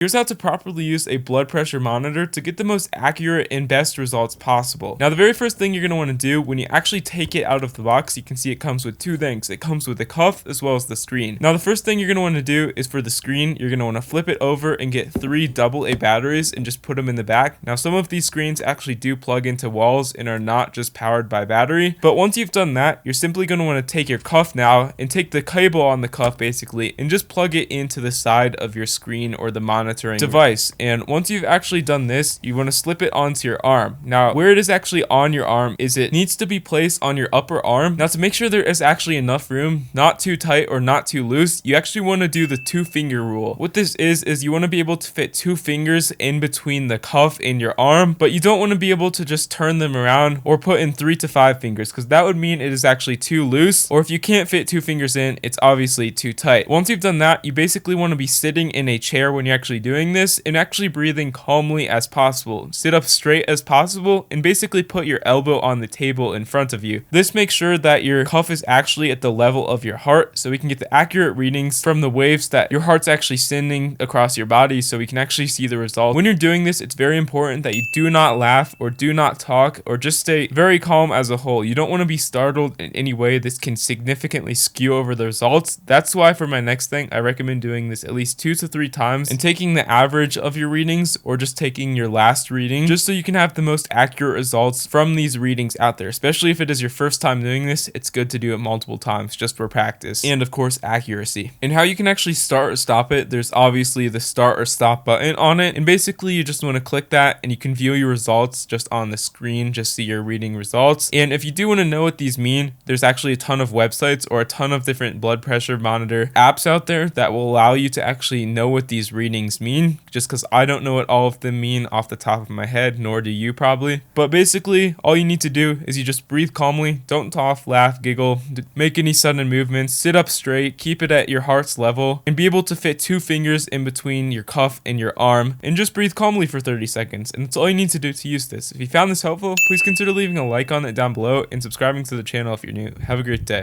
Here's how to properly use a blood pressure monitor to get the most accurate and best results possible. Now, the very first thing you're going to want to do when you actually take it out of the box, you can see it comes with two things. It comes with the cuff as well as the screen. Now, the first thing you're going to want to do is for the screen, you're going to want to flip it over and get 3 AA batteries and just put them in the back. Now, some of these screens actually do plug into walls and are not just powered by battery. But once you've done that, you're simply going to want to take your cuff now and take the cable on the cuff basically and just plug it into the side of your screen or the monitoring device. And once you've actually done this, you want to slip it onto your arm. Now, where it is actually on your arm is it needs to be placed on your upper arm. Now, to make sure there is actually enough room, not too tight or not too loose, you actually want to do the 2-finger rule. What this is you want to be able to fit 2 fingers in between the cuff and your arm, but you don't want to be able to just turn them around or put in 3 to 5 fingers, because that would mean it is actually too loose, or if you can't fit 2 fingers in, it's obviously too tight. Once you've done that, you basically want to be sitting in a chair when you're actually doing this and actually breathing calmly as possible. Sit up straight as possible and basically put your elbow on the table in front of you. This makes sure that your cuff is actually at the level of your heart, so we can get the accurate readings from the waves that your heart's actually sending across your body, so we can actually see the results. When you're doing this, it's very important that you do not laugh or do not talk or just stay very calm as a whole. You don't want to be startled in any way. This can significantly skew over the results. That's why for my next thing, I recommend doing this at least 2 to 3 times and taking the average of your readings or just taking your last reading, just so you can have the most accurate results from these readings out there. Especially if it is your first time doing this, it's good to do it multiple times just for practice and of course accuracy. And how you can actually start or stop it, there's obviously the start or stop button on it, and basically you just want to click that and you can view your results just on the screen, just see your reading results. And if you do want to know what these mean, there's actually a ton of websites or a ton of different blood pressure monitor apps out there that will allow you to actually know what these readings mean, just because I don't know what all of them mean off the top of my head, nor do you probably. But basically, all you need to do is you just breathe calmly, don't cough, laugh, giggle, make any sudden movements, sit up straight, keep it at your heart's level, and be able to fit 2 fingers in between your cuff and your arm, and just breathe calmly for 30 seconds. And that's all you need to do to use this. If you found this helpful, please consider leaving a like on it down below and subscribing to the channel if you're new. Have a great day.